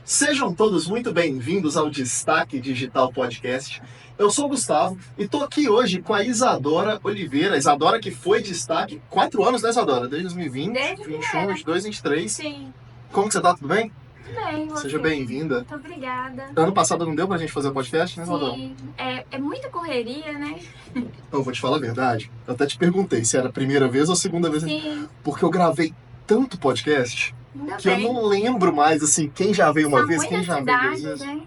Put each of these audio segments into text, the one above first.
Sejam todos muito bem-vindos ao Destaque Digital Podcast. Eu sou o Gustavo e estou aqui hoje com a Isadora Oliveira. Isadora que foi destaque 4 anos, né, Isadora? Desde 2020, Desde 21, 22, 23. Sim, Como que você tá? Tudo bem? tudo bem, você? Seja bem-vinda. Muito obrigada. Ano passado não deu pra gente fazer o podcast, né, Isadora? Sim, é muita correria, né? Eu vou te falar a verdade. Eu até te perguntei se era a primeira vez ou a segunda vez. Sim, Porque eu gravei tanto podcast ainda que eu bem. não lembro mais, assim, quem já veio uma São vez, quem muitas já veio duas cidades, vezes. né?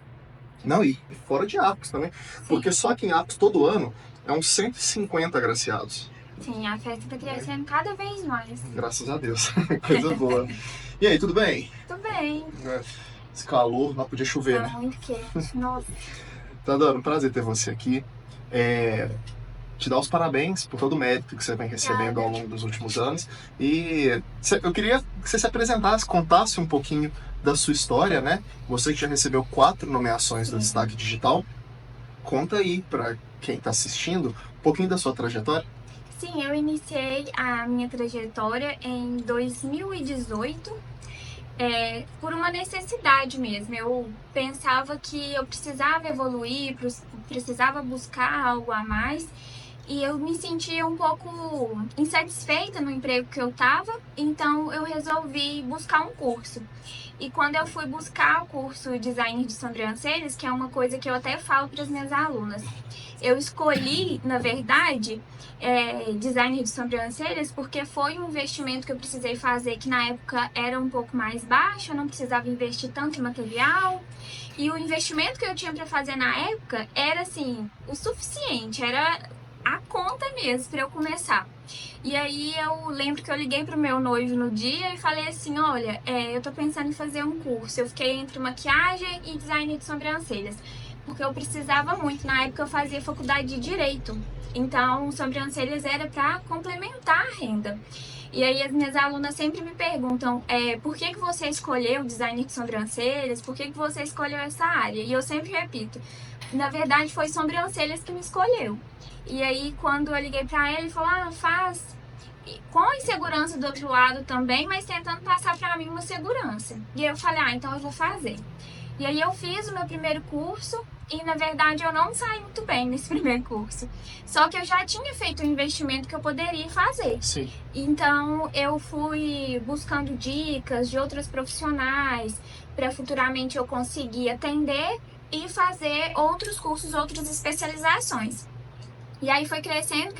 Não, e fora de Apos também. Porque só aqui em Apos, todo ano, é uns 150 agraciados. Sim, a festa tá crescendo cada vez mais. Graças a Deus. Coisa boa. E aí, tudo bem? Tudo bem, Esse calor, não podia chover, tá né? muito quente. Nossa, Tá dando um prazer ter você aqui. Te dar os parabéns por todo o mérito que você vem recebendo ao longo dos últimos anos. E eu queria que você se apresentasse, contasse um pouquinho da sua história, né? Você que já recebeu 4 nomeações do Destaque Digital. Conta aí pra quem tá assistindo um pouquinho da sua trajetória. sim, eu iniciei a minha trajetória em 2018. Por uma necessidade mesmo. Eu pensava que eu precisava evoluir, precisava buscar algo a mais. E eu me sentia um pouco insatisfeita no emprego que eu estava, então eu resolvi buscar um curso. E quando eu fui buscar o curso Design de Sobrancelhas, que é uma coisa que eu até falo para as minhas alunas, eu escolhi, na verdade, design de sobrancelhas porque foi um investimento que eu precisei fazer que na época era um pouco mais baixo, eu não precisava investir tanto em material. E o investimento que eu tinha para fazer na época era assim, o suficiente, era a conta mesmo para eu começar. E aí eu lembro que eu liguei pro meu noivo no dia e falei assim, olha, eu tô pensando em fazer um curso. Eu fiquei entre maquiagem e design de sobrancelhas, porque eu precisava muito. Na época eu fazia faculdade de Direito, então sobrancelhas era para complementar a renda. E aí as minhas alunas sempre me perguntam, por que você escolheu design de sobrancelhas? Por que você escolheu essa área? E eu sempre repito, na verdade foi sobrancelhas que me escolheu. E aí quando eu liguei pra ele falou, faz com a insegurança do outro lado também, mas tentando passar pra mim uma segurança. E eu falei, então eu vou fazer. E aí eu fiz o meu primeiro curso e na verdade eu não saí muito bem nesse primeiro curso. Só que eu já tinha feito um investimento que eu poderia fazer. Sim. Então eu fui buscando dicas de outros profissionais para futuramente eu conseguir atender e fazer outros cursos, outras especializações. E aí foi crescendo,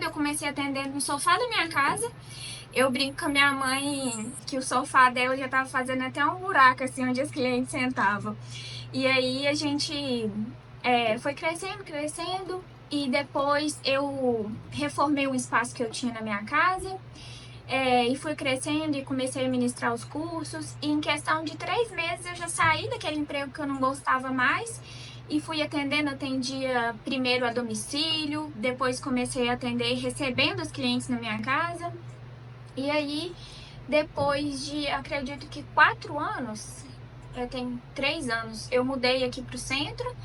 eu comecei atendendo no sofá da minha casa. Eu brinco com a minha mãe que o sofá dela já tava fazendo até um buraco assim onde os clientes sentavam. E aí a gente foi crescendo e depois eu reformei o espaço que eu tinha na minha casa e fui crescendo e comecei a ministrar os cursos. E em questão de 3 meses eu já saí daquele emprego que eu não gostava mais e fui atendendo, atendia primeiro a domicílio, depois comecei a atender recebendo os clientes na minha casa. E aí, depois de, acredito que 4 anos, tem 3 anos, eu mudei aqui pro centro.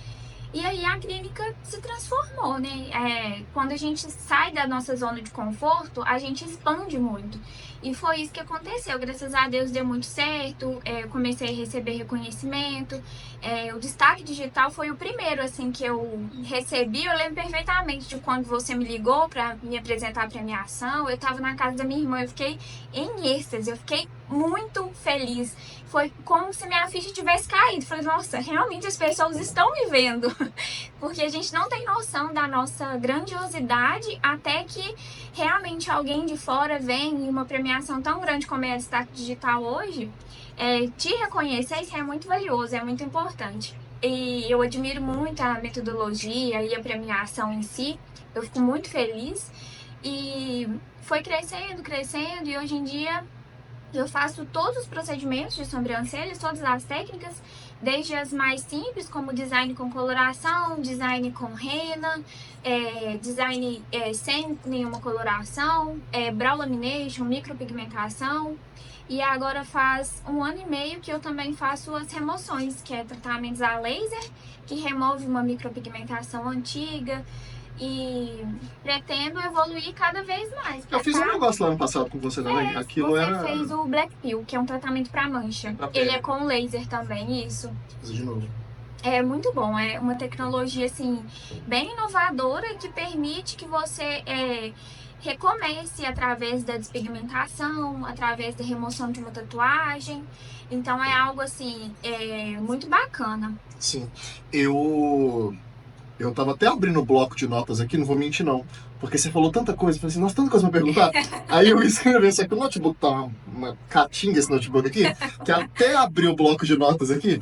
E aí a clínica se transformou, né? Quando a gente sai da nossa zona de conforto, a gente expande muito. E foi isso que aconteceu. Graças a Deus deu muito certo. Comecei a receber reconhecimento. O destaque digital foi o primeiro assim que eu recebi. Eu lembro perfeitamente de quando você me ligou para me apresentar a premiação. Eu estava na casa da minha irmã, eu fiquei em êxtase, eu fiquei muito feliz. Foi como se minha ficha tivesse caído. Falei, nossa, realmente as pessoas estão me vendo. Porque a gente não tem noção da nossa grandiosidade até que realmente alguém de fora vem em uma premiação tão grande como é a Destaque Digital hoje, te reconhecer, isso é muito valioso, é muito importante. E eu admiro muito a metodologia e a premiação em si, eu fico muito feliz. E foi crescendo e hoje em dia eu faço todos os procedimentos de sobrancelhas, todas as técnicas, desde as mais simples, como design com coloração, design com rena, design sem nenhuma coloração, brow lamination, micropigmentação. E agora faz 1 ano e meio que eu também faço as remoções, que é tratamentos a laser, que remove uma micropigmentação antiga. e pretendo evoluir cada vez mais. Eu fiz um negócio lá no passado com você também. Aquilo Você era. fez o Black Pill, que é um tratamento para mancha. Pra pele. Ele é com laser também, isso. Fiz de novo. É muito bom, é uma tecnologia assim bem inovadora que permite que você recomece através da despigmentação, através da remoção de uma tatuagem. Então é algo assim muito bacana. Sim. Eu tava até abrindo o bloco de notas aqui, não vou mentir não. Porque você falou tanta coisa, eu falei assim, nossa, tanta coisa pra perguntar. Aí eu escrevi, só que o notebook tá uma catinga esse notebook aqui, que até abri o bloco de notas aqui.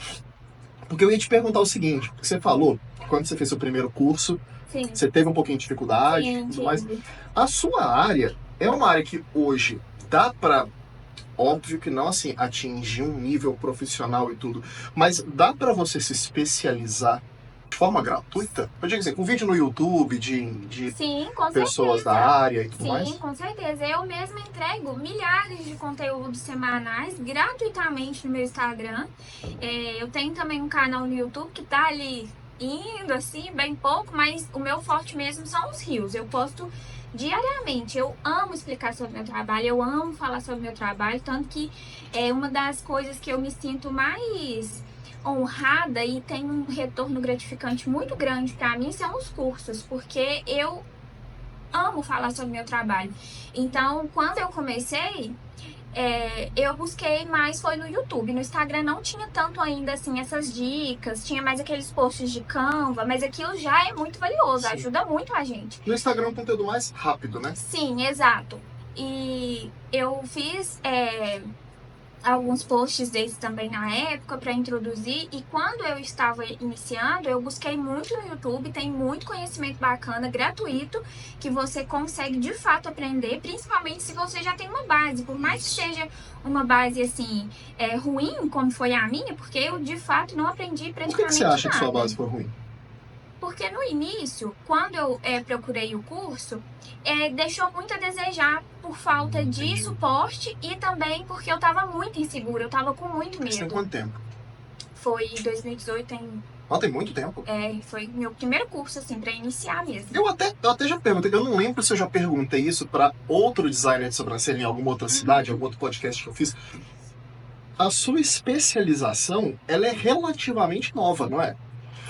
Porque eu ia te perguntar o seguinte, porque você falou, quando você fez seu primeiro curso, Sim. você teve um pouquinho de dificuldade e tudo mais. A sua área é uma área que hoje dá pra, óbvio que não assim, atingir um nível profissional e tudo, mas dá pra você se especializar de forma gratuita? Eu digo assim, com vídeo no YouTube de Sim, com pessoas certeza. da área e tudo mais? Sim, com certeza. Eu mesma entrego milhares de conteúdos semanais gratuitamente no meu Instagram. Eu tenho também um canal no YouTube que tá ali indo assim, bem pouco, mas o meu forte mesmo são os reels. Eu posto diariamente. Eu amo explicar sobre o meu trabalho, eu amo falar sobre o meu trabalho, tanto que é uma das coisas que eu me sinto mais honrada e tem um retorno gratificante muito grande para mim são os cursos, porque eu amo falar sobre o meu trabalho. Então, quando eu comecei, eu busquei mais foi no YouTube. No Instagram não tinha tanto ainda assim essas dicas, tinha mais aqueles posts de Canva, mas aquilo já é muito valioso, Sim. ajuda muito a gente. No Instagram é um conteúdo mais rápido, né? Sim, exato. E eu fiz alguns posts desses também na época para introduzir, e quando eu estava iniciando, eu busquei muito no YouTube, tem muito conhecimento bacana, gratuito, que você consegue de fato aprender, principalmente se você já tem uma base, por mais que seja uma base assim, ruim, como foi a minha, porque eu de fato não aprendi praticamente Por que você acha nada. que sua base foi ruim? Porque no início, quando eu procurei o curso, deixou muito a desejar por falta de suporte e também porque eu tava muito insegura, eu tava com muito Isso tem medo. quanto tempo? Foi em 2018, Tem muito tempo. foi meu primeiro curso, assim, pra iniciar mesmo. Eu até já perguntei, eu não lembro se eu já perguntei isso pra outro designer de sobrancelha em alguma outra cidade, algum outro podcast que eu fiz. A sua especialização, ela é relativamente nova, não é?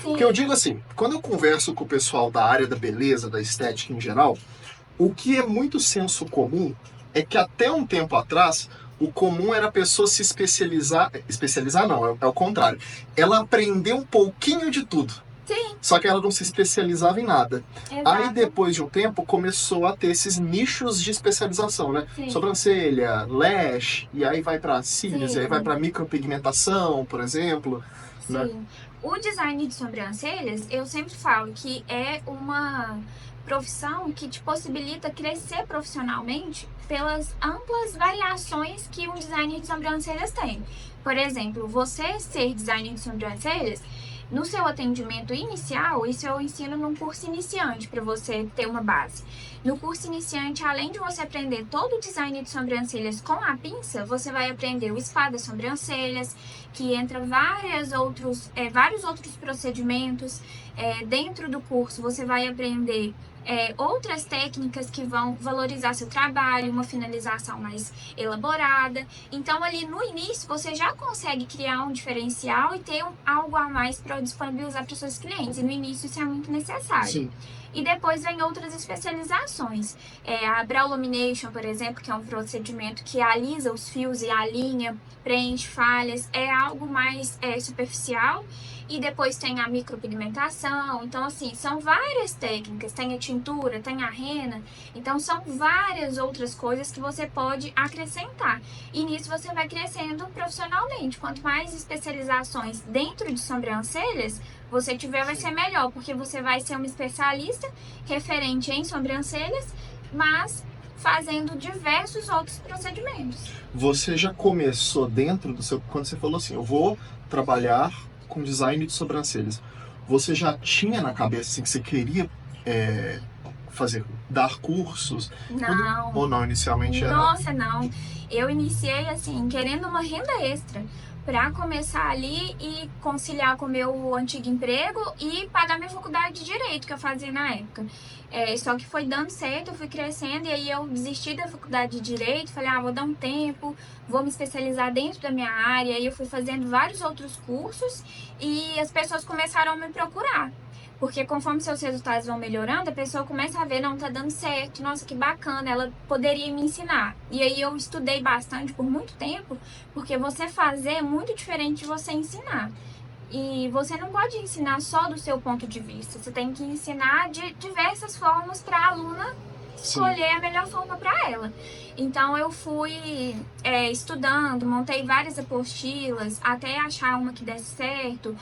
Sim. Porque eu digo assim, quando eu converso com o pessoal da área da beleza, da estética em geral, o que é muito senso comum é que até um tempo atrás, o comum era a pessoa se especializar não, é o contrário. Ela aprendeu um pouquinho de tudo. Sim. Só que ela não se especializava em nada. Exato. Aí depois de um tempo começou a ter esses nichos de especialização, né? Sim. Sobrancelha, lash, e aí vai pra cílios, Sim. e aí vai pra micropigmentação, por exemplo. Sim. Né? O design de sobrancelhas, eu sempre falo que é uma profissão que te possibilita crescer profissionalmente pelas amplas variações que um designer de sobrancelhas tem. Por exemplo, você ser designer de sobrancelhas, no seu atendimento inicial, isso eu ensino num curso iniciante para você ter uma base. No curso iniciante, além de você aprender todo o design de sobrancelhas com a pinça, você vai aprender o spa das sobrancelhas, que entra vários outros procedimentos. Dentro do curso, você vai aprender outras técnicas que vão valorizar seu trabalho, uma finalização mais elaborada. Então, ali no início, você já consegue criar um diferencial e ter algo a mais para disponibilizar para os seus clientes. E no início, isso é muito necessário. Sim. E depois vem outras especializações. A brow lamination, por exemplo, que é um procedimento que alisa os fios e alinha, preenche falhas, é algo mais superficial. E depois tem a micropigmentação. Então, assim, são várias técnicas. Tem a tintura, tem a rena. Então, são várias outras coisas que você pode acrescentar. E nisso você vai crescendo profissionalmente. Quanto mais especializações dentro de sobrancelhas você tiver, vai ser melhor. Porque você vai ser uma especialista referente em sobrancelhas, mas fazendo diversos outros procedimentos. Você já começou dentro do seu... Quando você falou assim, eu vou trabalhar com design de sobrancelhas, você já tinha na cabeça assim, que você queria dar cursos? Não. Ou não, inicialmente era... Nossa, não. Eu iniciei assim, querendo uma renda extra. para começar ali e conciliar com o meu antigo emprego e pagar minha faculdade de Direito que eu fazia na época. Só que foi dando certo, eu fui crescendo e aí eu desisti da faculdade de Direito, falei, vou dar um tempo, vou me especializar dentro da minha área, e eu fui fazendo vários outros cursos e as pessoas começaram a me procurar. Porque conforme seus resultados vão melhorando, a pessoa começa a ver, não, tá dando certo, nossa, que bacana, ela poderia me ensinar. E aí eu estudei bastante por muito tempo, porque você fazer é muito diferente de você ensinar. E você não pode ensinar só do seu ponto de vista, você tem que ensinar de diversas formas para a aluna escolher a melhor forma para ela. Então eu fui estudando, montei várias apostilas até achar uma que desse certo,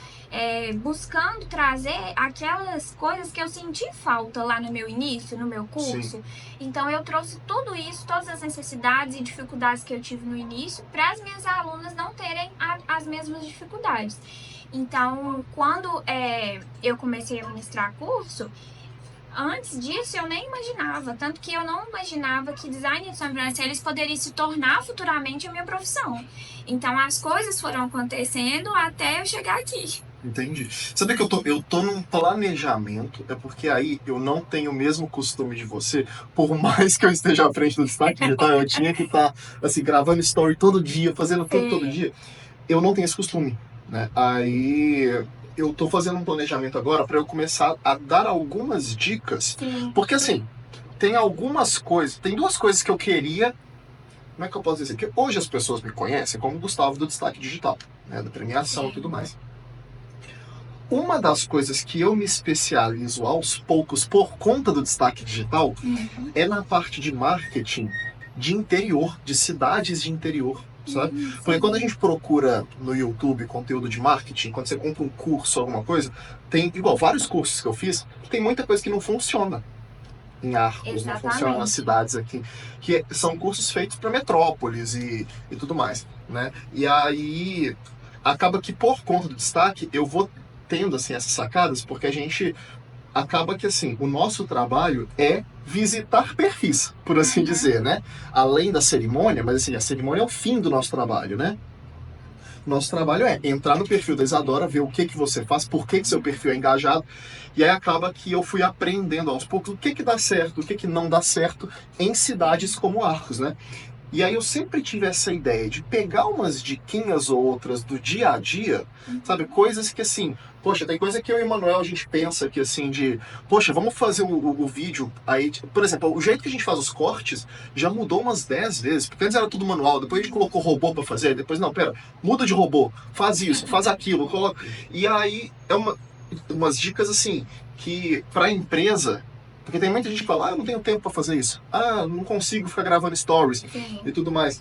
buscando trazer aquelas coisas que eu senti falta lá no meu início, no meu curso. Sim. Então eu trouxe tudo isso, todas as necessidades e dificuldades que eu tive no início, para as minhas alunas não terem as mesmas dificuldades. Então, quando eu comecei a ministrar curso, antes disso eu nem imaginava, tanto que eu não imaginava que design de sobrancelhas poderia se tornar futuramente a minha profissão. Então as coisas foram acontecendo até eu chegar aqui. Entendi. Sabe que eu tô num planejamento, é porque aí eu não tenho o mesmo costume de você, por mais que eu esteja à frente do destaque digital, eu tinha que estar assim, gravando story todo dia, fazendo tudo todo dia. Eu não tenho esse costume, né? Aí eu tô fazendo um planejamento agora para eu começar a dar algumas dicas. Sim. Porque assim, tem algumas coisas, tem duas coisas que eu queria. Como é que eu posso dizer? Que hoje as pessoas me conhecem como Gustavo do Destaque Digital, né? Da premiação e tudo mais. Uma das coisas que eu me especializo aos poucos por conta do destaque digital é na parte de marketing de interior, de cidades de interior, sabe? Porque quando a gente procura no YouTube conteúdo de marketing, quando você compra um curso, alguma coisa, tem, igual vários cursos que eu fiz, tem muita coisa que não funciona em Arcos, não funciona nas cidades aqui, que são cursos feitos para metrópoles e tudo mais, né? E aí acaba que por conta do destaque eu vou tendo assim essas sacadas, porque a gente acaba que assim, o nosso trabalho é visitar perfis, por assim dizer, né? Além da cerimônia, mas assim, a cerimônia é o fim do nosso trabalho, né? Nosso trabalho é entrar no perfil da Isadora, ver o que você faz, por que seu perfil é engajado, e aí acaba que eu fui aprendendo aos poucos o que dá certo, o que não dá certo em cidades como Arcos, né? E aí eu sempre tive essa ideia de pegar umas diquinhas ou outras do dia a dia, sabe? Coisas que assim, poxa, tem coisa que eu e o Emanuel a gente pensa que assim de, poxa, vamos fazer o vídeo aí, por exemplo, o jeito que a gente faz os cortes já mudou umas 10 vezes, porque antes era tudo manual, depois a gente colocou robô pra fazer, depois não, pera, muda de robô, faz isso, faz aquilo, coloca. E aí é umas dicas assim, que pra empresa. Porque tem muita gente que fala, eu não tenho tempo para fazer isso. Não consigo ficar gravando stories e tudo mais.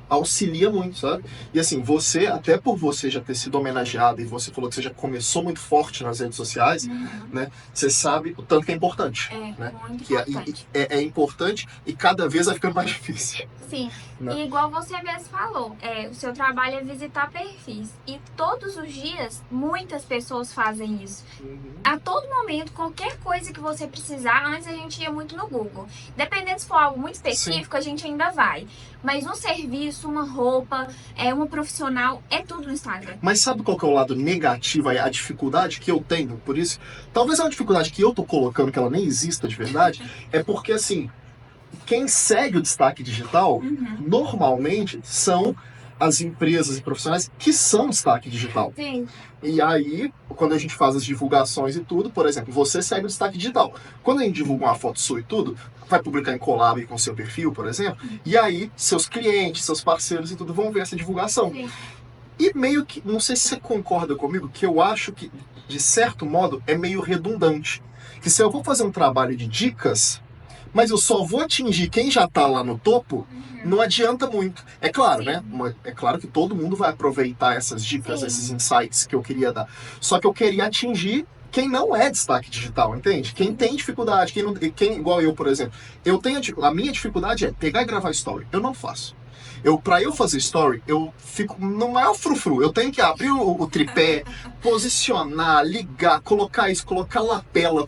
Auxilia muito, sabe? E assim, você, até por você já ter sido homenageado e você falou que você já começou muito forte nas redes sociais, né? Você sabe o tanto que é importante. Né? Muito que importante. É importante e cada vez vai ficando mais difícil. Sim, né? E igual você mesmo falou, o seu trabalho é visitar perfis. E todos os dias, muitas pessoas fazem isso. A todo momento, qualquer coisa que você precisar, antes a gente ia muito no Google. Dependendo se for algo muito específico, a gente ainda vai. Mas um serviço, uma roupa, uma profissional, é tudo no Instagram. Mas sabe qual que é o lado negativo, a dificuldade que eu tenho? Por isso, talvez é uma dificuldade que eu tô colocando, que ela nem exista de verdade, é porque assim, quem segue o destaque digital, normalmente são as empresas e profissionais que são destaque digital. Sim. E aí, quando a gente faz as divulgações e tudo, por exemplo, você segue o destaque digital. Quando a gente divulga uma foto sua e tudo, vai publicar em collab com seu perfil, por exemplo, e aí seus clientes, seus parceiros e tudo vão ver essa divulgação. Sim. E meio que, não sei se você concorda comigo, que eu acho que, de certo modo, é meio redundante. Que se eu vou fazer um trabalho de dicas, mas eu só vou atingir quem já tá lá no topo, não adianta muito. É claro, né? É claro que todo mundo vai aproveitar essas dicas, esses insights que eu queria dar. Só que eu queria atingir quem não é destaque digital, entende? Quem tem dificuldade, igual eu, por exemplo. A minha dificuldade é pegar e gravar story. Eu não faço. Pra eu fazer story, eu fico no maior frufru. Eu tenho que abrir o tripé, posicionar, ligar, colocar isso, colocar lapela,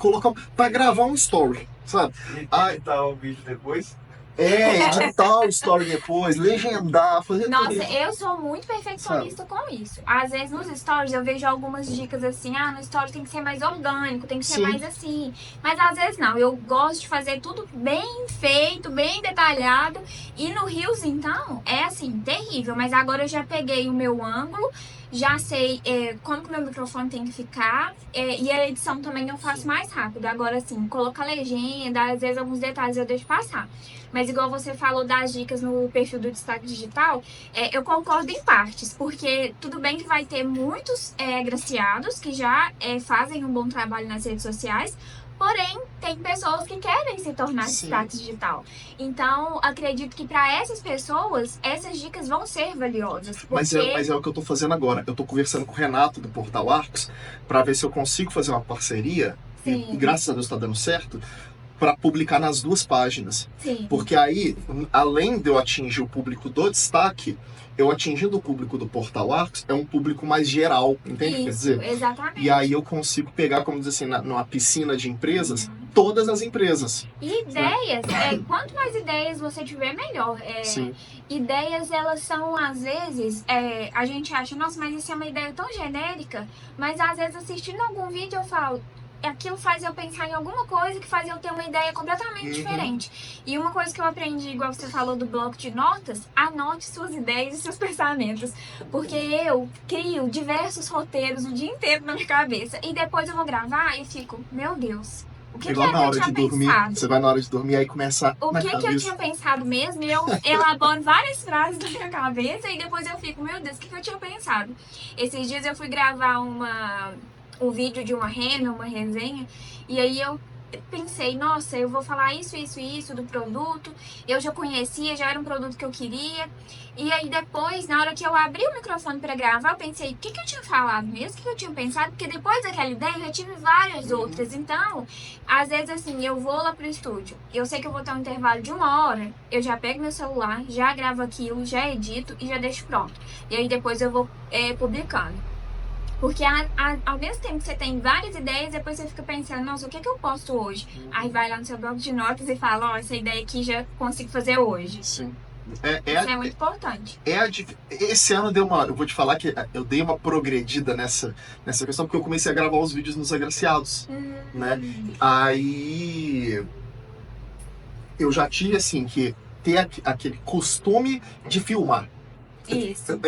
pra gravar um story, sabe? E editar o vídeo depois? Editar o story depois, legendar, fazer Nossa, tudo. eu sou muito perfeccionista com isso. Às vezes nos stories eu vejo algumas dicas assim, no story tem que ser mais orgânico, tem que ser Sim. mais assim. Mas às vezes não, eu gosto de fazer tudo bem feito, bem detalhado. E no Reels, então, é assim, terrível. Mas agora eu já peguei o meu ângulo, já sei como que o meu microfone tem que ficar. E a edição também eu faço mais rápido. Agora, assim, colocar legenda, às vezes alguns detalhes eu deixo passar. Mas igual você falou das dicas no perfil do Destaque Digital, eu concordo em partes, porque tudo bem que vai ter muitos agraciados que já fazem um bom trabalho nas redes sociais, porém tem pessoas que querem se tornar Sim. destaque digital. Então, acredito que para essas pessoas, essas dicas vão ser valiosas. Mas é o que eu tô fazendo agora. Eu tô conversando com o Renato do Portal Arcos para ver se eu consigo fazer uma parceria, e Sim, graças a Deus tá dando certo, para publicar nas duas páginas. sim. Porque aí, além de eu atingir o público do destaque, eu atingindo o público do Portal Arcos, é um público mais geral, entende o que quer Isso, dizer? exatamente. E aí eu consigo pegar, como dizer assim, numa piscina de empresas, todas as empresas. E ideias, quanto mais ideias você tiver, melhor. Sim. Ideias, elas são, às vezes, a gente acha, nossa, mas isso é uma ideia tão genérica, mas às vezes assistindo algum vídeo eu falo, aquilo faz eu pensar em alguma coisa que faz eu ter uma ideia completamente diferente. E uma coisa que eu aprendi, igual você falou do bloco de notas, anote suas ideias e seus pensamentos. Porque eu crio diversos roteiros o dia inteiro na minha cabeça. E depois eu vou gravar e fico, meu Deus, o que Igual é na que eu hora tinha de dormir, pensado? você vai na hora de dormir, aí começa O na que eu cabeça. tinha pensado mesmo, e eu elaboro várias frases na minha cabeça e depois eu fico, meu Deus, o que eu tinha pensado? Esses dias eu fui gravar um vídeo de uma renda, uma resenha, e aí eu pensei, nossa, eu vou falar isso, isso e isso do produto, eu já conhecia, já era um produto que eu queria, e aí depois, na hora que eu abri o microfone para gravar, eu pensei, o que eu tinha falado mesmo, o que eu tinha pensado, porque depois daquela ideia eu já tive várias outras, então, às vezes assim, eu vou lá pro estúdio, eu sei que eu vou ter um intervalo de 1 hora, eu já pego meu celular, já gravo aquilo, já edito e já deixo pronto, e aí depois eu vou publicando. Porque ao mesmo tempo que você tem várias ideias, depois você fica pensando, nossa, o que eu posto hoje? Aí vai lá no seu bloco de notas e fala, ó, essa ideia aqui já consigo fazer hoje. Sim. Isso é muito importante. Esse ano deu eu vou te falar que eu dei uma progredida nessa questão, porque eu comecei a gravar os vídeos nos agraciados, né? Aí eu já tinha, assim, que ter aquele costume de filmar. Isso.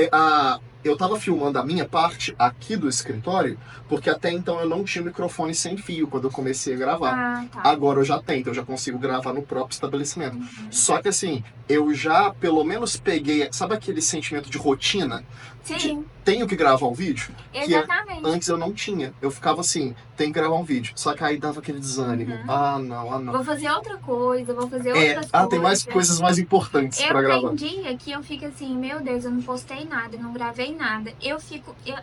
Eu tava filmando a minha parte aqui do escritório, porque até então eu não tinha microfone sem fio quando eu comecei a gravar. Tá. Agora eu já tenho, então eu já consigo gravar no próprio estabelecimento. Só que assim, eu já pelo menos peguei, sabe aquele sentimento de rotina? Sim. Tenho que gravar um vídeo? Exatamente. Que antes eu não tinha. Eu ficava assim, tem que gravar um vídeo. Só que aí dava aquele desânimo. Não. Vou fazer outra coisa, vou fazer outras coisas. Tem mais coisas mais importantes pra gravar. Tem dia que eu fico assim, meu Deus, eu não postei nada, eu não gravei nada.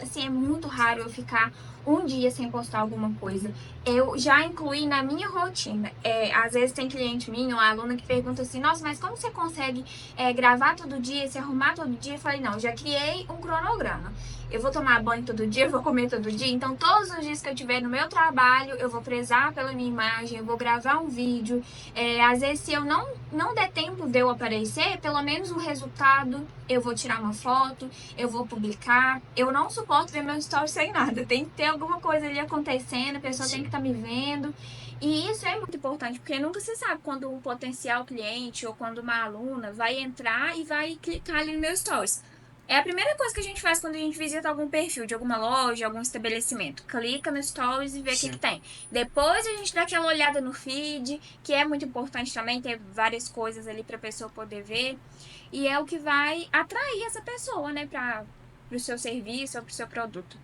Assim, é muito raro eu ficar um dia sem postar alguma coisa. Eu já incluí na minha rotina. Às vezes tem cliente minha, uma aluna que pergunta assim, nossa, mas como você consegue gravar todo dia, se arrumar todo dia? Eu falei, não, eu já criei um cronograma. Eu vou tomar banho todo dia, eu vou comer todo dia. Então, todos os dias que eu tiver no meu trabalho, eu vou prezar pela minha imagem, eu vou gravar um vídeo. Às vezes, se eu não der tempo de eu aparecer, pelo menos o resultado, eu vou tirar uma foto, eu vou publicar. Eu não suporto ver meus stories sem nada. Tem que ter alguma coisa ali acontecendo, a pessoa tem que estar me vendo. E isso é muito importante, porque nunca se sabe quando um potencial cliente ou quando uma aluna vai entrar e vai clicar ali no meu stories. É a primeira coisa que a gente faz quando a gente visita algum perfil de alguma loja, algum estabelecimento. Clica no stories e vê o que tem. Depois a gente dá aquela olhada no feed, que é muito importante também, ter várias coisas ali pra pessoa poder ver. E é o que vai atrair essa pessoa, né, pro seu serviço ou pro seu produto.